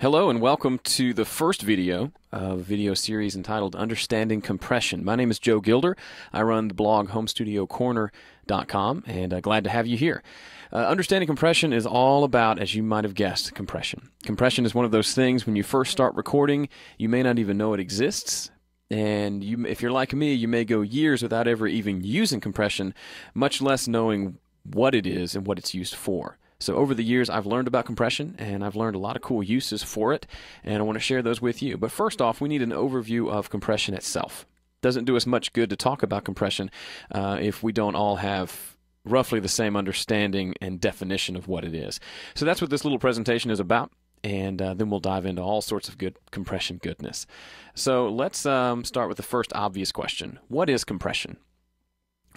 Hello and welcome to the first video of a video series entitled Understanding Compression. My name is Joe Gilder. I run the blog HomeStudioCorner.com and glad to have you here. Understanding compression is all about, as you might have guessed, compression. Compression is one of those things when you first start recording, you may not even know it exists. And if you're like me, you may go years without ever even using compression, much less knowing what it is and what it's used for. So over the years, I've learned about compression, and I've learned a lot of cool uses for it, and I want to share those with you. But first off, we need an overview of compression itself. Doesn't do us much good to talk about compression if we don't all have roughly the same understanding and definition of what it is. So that's what this little presentation is about, and then we'll dive into all sorts of good compression goodness. So let's start with the first obvious question. What is compression?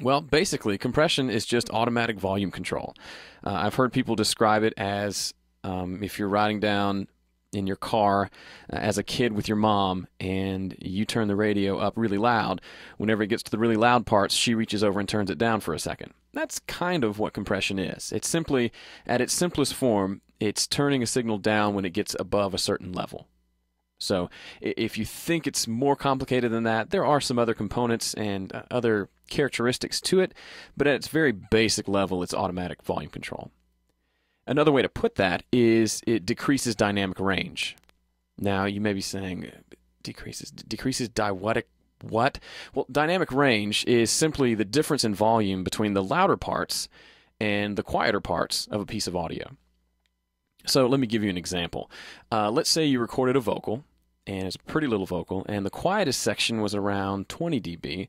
Well, basically, compression is just automatic volume control. I've heard people describe it as if you're riding down in your car as a kid with your mom and you turn the radio up really loud. Whenever it gets to the really loud parts, she reaches over and turns it down for a second. That's kind of what compression is. It's simply, at its simplest form, it's turning a signal down when it gets above a certain level. So if you think it's more complicated than that, there are some other components and other characteristics to it, but at its very basic level, it's automatic volume control. Another way to put that is it decreases dynamic range. Now, you may be saying, decreases what? Well, dynamic range is simply the difference in volume between the louder parts and the quieter parts of a piece of audio. So let me give you an example. Let's say you recorded a vocal, and it's a pretty little vocal, and the quietest section was around 20 dB,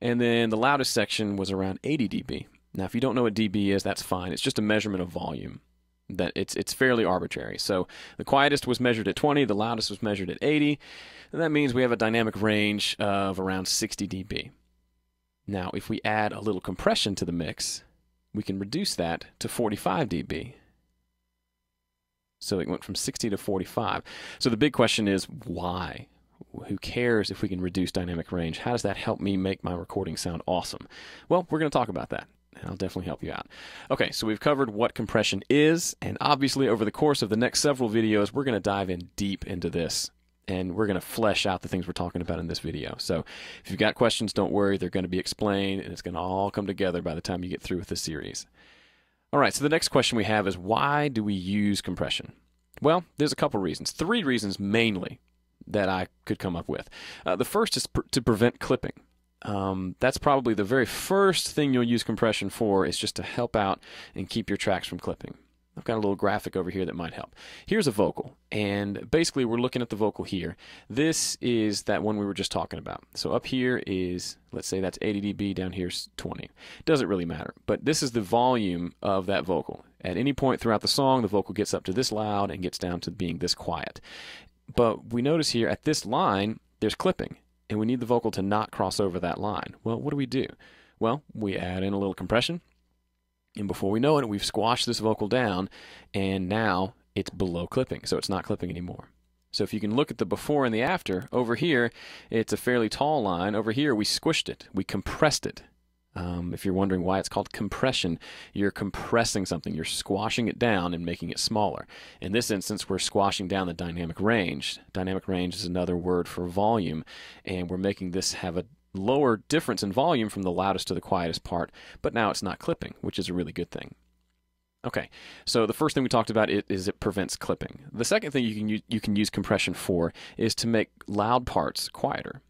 and then the loudest section was around 80 dB. Now, if you don't know what dB is, that's fine. It's just a measurement of volume. It's fairly arbitrary. So the quietest was measured at 20, the loudest was measured at 80, and that means we have a dynamic range of around 60 dB. Now, if we add a little compression to the mix, we can reduce that to 45 dB. So it went from 60 to 45. So the big question is, why? Who cares if we can reduce dynamic range? How does that help me make my recording sound awesome? Well, we're going to talk about that, and I'll definitely help you out. Okay, so we've covered what compression is, and obviously over the course of the next several videos, we're going to dive in deep into this, and we're going to flesh out the things we're talking about in this video. So if you've got questions, don't worry. They're going to be explained, and it's going to all come together by the time you get through with this series. All right, so the next question we have is, why do we use compression? Well, there's a couple reasons. 3 reasons mainly that I could come up with. The first is to prevent clipping. That's probably the very first thing you'll use compression for, is just to help out and keep your tracks from clipping. I've got a little graphic over here that might help. Here's a vocal, and basically we're looking at the vocal here. This is that one we were just talking about. So up here is, let's say that's 80 dB, down here's 20. Doesn't really matter, but this is the volume of that vocal. At any point throughout the song, the vocal gets up to this loud and gets down to being this quiet. But we notice here at this line, there's clipping, and we need the vocal to not cross over that line. Well, what do? Well, we add in a little compression, and before we know it, we've squashed this vocal down, and now it's below clipping, so it's not clipping anymore. So if you can look at the before and the after, over here, it's a fairly tall line. Over here, we squished it. We compressed it. If you're wondering why it's called compression, you're compressing something. You're squashing it down and making it smaller. In this instance, we're squashing down the dynamic range. Dynamic range is another word for volume, and we're making this have a lower difference in volume from the loudest to the quietest part, but now it's not clipping, which is a really good thing. Okay, so the first thing we talked about is it prevents clipping. The second thing you can use compression for is to make loud parts quieter.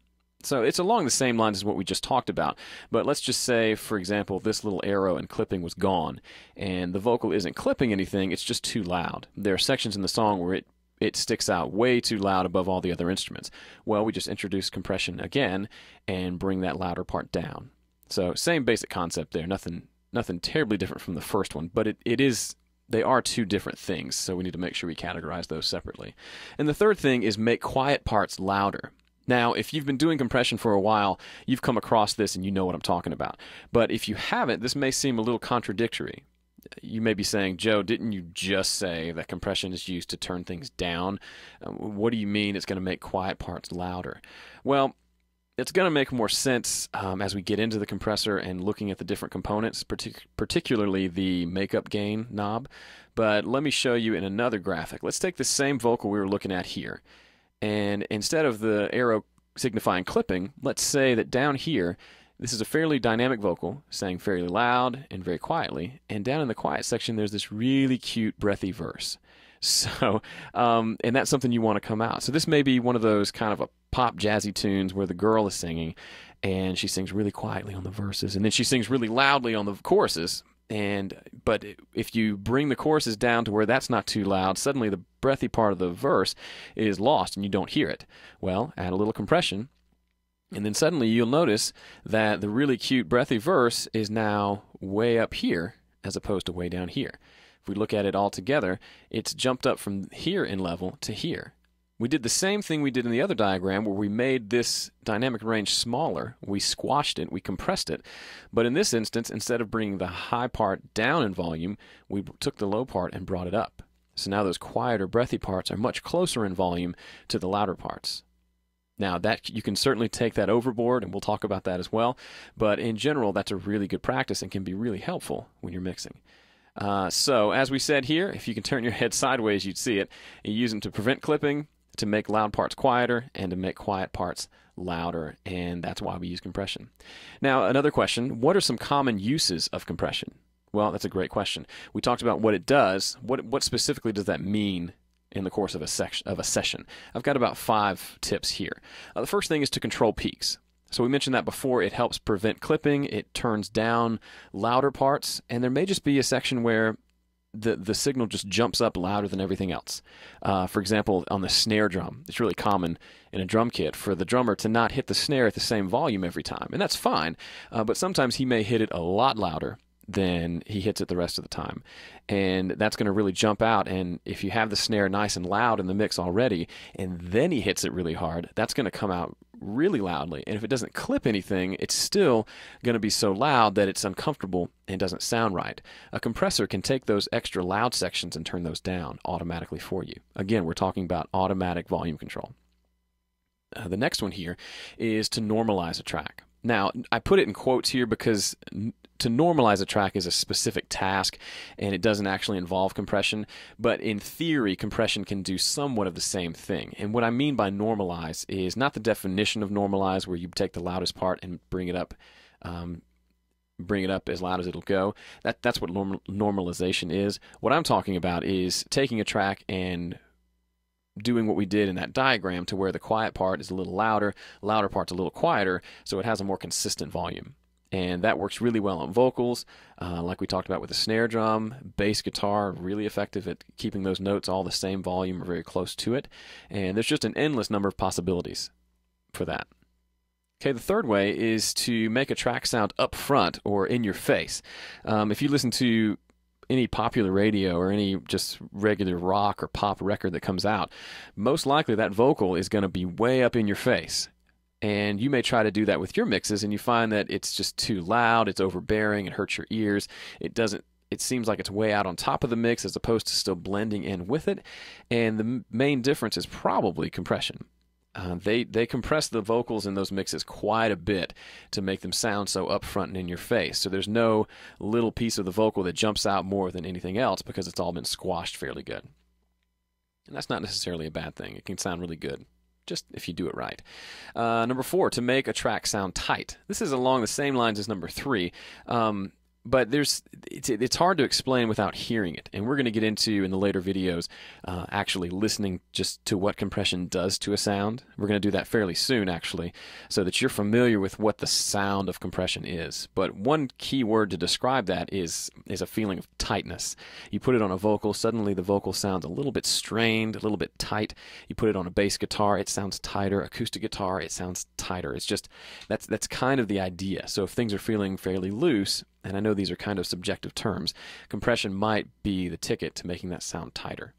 So it's along the same lines as what we just talked about, but let's just say, for example, this little arrow and clipping was gone, and the vocal isn't clipping anything, it's just too loud. There are sections in the song where it sticks out way too loud above all the other instruments. Well, we just introduce compression again and bring that louder part down. So same basic concept there, nothing terribly different from the first one, but they are 2 different things, so we need to make sure we categorize those separately. And the third thing is make quiet parts louder. Now, if you've been doing compression for a while, you've come across this and you know what I'm talking about. But if you haven't, this may seem a little contradictory. You may be saying, Joe, didn't you just say that compression is used to turn things down? What do you mean it's going to make quiet parts louder? Well, It's going to make more sense as we get into the compressor and looking at the different components, particularly the makeup gain knob. But let me show you in another graphic. Let's take the same vocal we were looking at here. And instead of the arrow signifying clipping, let's say that down here, this is a fairly dynamic vocal, saying fairly loud and very quietly. And down in the quiet section, there's this really cute, breathy verse. So, and that's something you want to come out. So this may be one of those kind of a pop jazzy tunes where the girl is singing, and she sings really quietly on the verses, and then she sings really loudly on the choruses. But if you bring the choruses down to where that's not too loud, suddenly the breathy part of the verse is lost and you don't hear it. Well, add a little compression, and then suddenly you'll notice that the really cute breathy verse is now way up here as opposed to way down here. If we look at it all together, it's jumped up from here in level to here. We did the same thing we did in the other diagram where we made this dynamic range smaller. We squashed it, we compressed it. But in this instance, instead of bringing the high part down in volume, we took the low part and brought it up. So now those quieter, breathy parts are much closer in volume to the louder parts. Now, that you can certainly take that overboard, and we'll talk about that as well. But in general, that's a really good practice and can be really helpful when you're mixing. So, as we said here, if you can turn your head sideways, you'd see it. You use them to prevent clipping, to make loud parts quieter, and to make quiet parts louder, and that's why we use compression. Now, another question, what are some common uses of compression? Well, that's a great question. We talked about what it does. What specifically does that mean in the course of a session? I've got about 5 tips here. The first thing is to control peaks. So we mentioned that before. It helps prevent clipping. It turns down louder parts, and there may just be a section where the signal just jumps up louder than everything else. For example, on the snare drum, it's really common in a drum kit for the drummer to not hit the snare at the same volume every time, and that's fine, but sometimes he may hit it a lot louder than he hits it the rest of the time, and that's going to really jump out. And if you have the snare nice and loud in the mix already, and then he hits it really hard, that's going to come out really loudly, and if it doesn't clip anything, it's still going to be so loud that it's uncomfortable and doesn't sound right. A compressor can take those extra loud sections and turn those down automatically for you. Again, we're talking about automatic volume control. The next one here is to normalize a track. Now, I put it in quotes here because to normalize a track is a specific task, and it doesn't actually involve compression, but in theory, compression can do somewhat of the same thing. And what I mean by normalize is not the definition of normalize, where you take the loudest part and bring it up as loud as it'll go. That's what normalization is. What I'm talking about is taking a track and doing what we did in that diagram to where the quiet part is a little louder, louder part's a little quieter, so it has a more consistent volume. And that works really well on vocals, like we talked about with the snare drum. Bass guitar, really effective at keeping those notes all the same volume or very close to it. And there's just an endless number of possibilities for that. Okay, the third way is to make a track sound up front or in your face. If you listen to any popular radio or any just regular rock or pop record that comes out, most likely that vocal is going to be way up in your face. And you may try to do that with your mixes, and you find that it's just too loud, it's overbearing, it hurts your ears. It seems like it's way out on top of the mix as opposed to still blending in with it. And the main difference is probably compression. They compress the vocals in those mixes quite a bit to make them sound so upfront and in your face. So there's no little piece of the vocal that jumps out more than anything else because it's all been squashed fairly good. And that's not necessarily a bad thing. It can sound really good, just if you do it right. Number 4, to make a track sound tight. This is along the same lines as number 3. But it's hard to explain without hearing it, and we're going to get into in the later videos actually listening just to what compression does to a sound. We're going to do that fairly soon, actually, so that you're familiar with what the sound of compression is. But one key word to describe that is a feeling of tightness. You put it on a vocal, suddenly the vocal sounds a little bit strained, a little bit tight. You put it on a bass guitar, it sounds tighter. Acoustic guitar, it sounds tighter. It's just that's kind of the idea. So if things are feeling fairly loose, and I know these are kind of subjective terms, compression might be the ticket to making that sound tighter.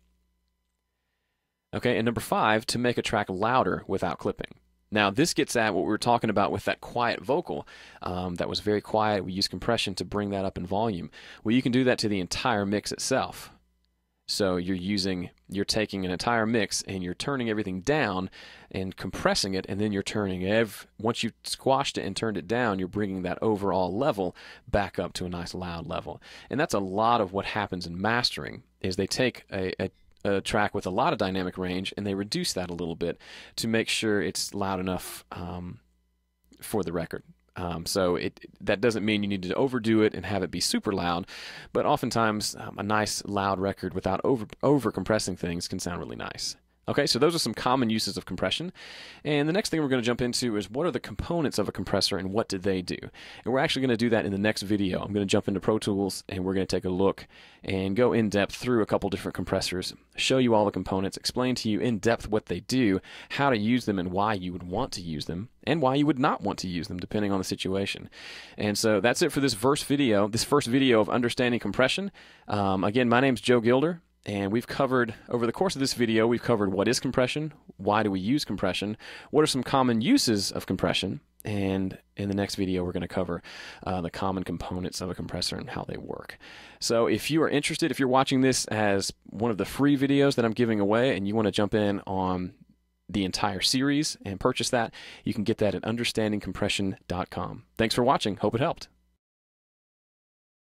Okay, and number 5, to make a track louder without clipping. Now, this gets at what we were talking about with that quiet vocal that was very quiet. We use compression to bring that up in volume. Well, you can do that to the entire mix itself. So you're taking an entire mix and you're turning everything down and compressing it, and then you're turning once you've squashed it and turned it down, you're bringing that overall level back up to a nice loud level. And that's a lot of what happens in mastering, is they take a track with a lot of dynamic range and they reduce that a little bit to make sure it's loud enough for the record. So that doesn't mean you need to overdo it and have it be super loud, but oftentimes a nice loud record without over compressing things can sound really nice. Okay, so those are some common uses of compression. And the next thing we're going to jump into is what are the components of a compressor and what do they do? And we're actually going to do that in the next video. I'm going to jump into Pro Tools and we're going to take a look and go in depth through a couple different compressors, show you all the components, explain to you in depth what they do, how to use them and why you would want to use them, and why you would not want to use them depending on the situation. And so that's it for this first video of understanding compression. Again, my name's Joe Gilder. And we've covered, over the course of this video, we've covered what is compression, why do we use compression, what are some common uses of compression, and in the next video we're going to cover the common components of a compressor and how they work. So if you are interested, if you're watching this as one of the free videos that I'm giving away and you want to jump in on the entire series and purchase that, you can get that at understandingcompression.com. Thanks for watching. Hope it helped.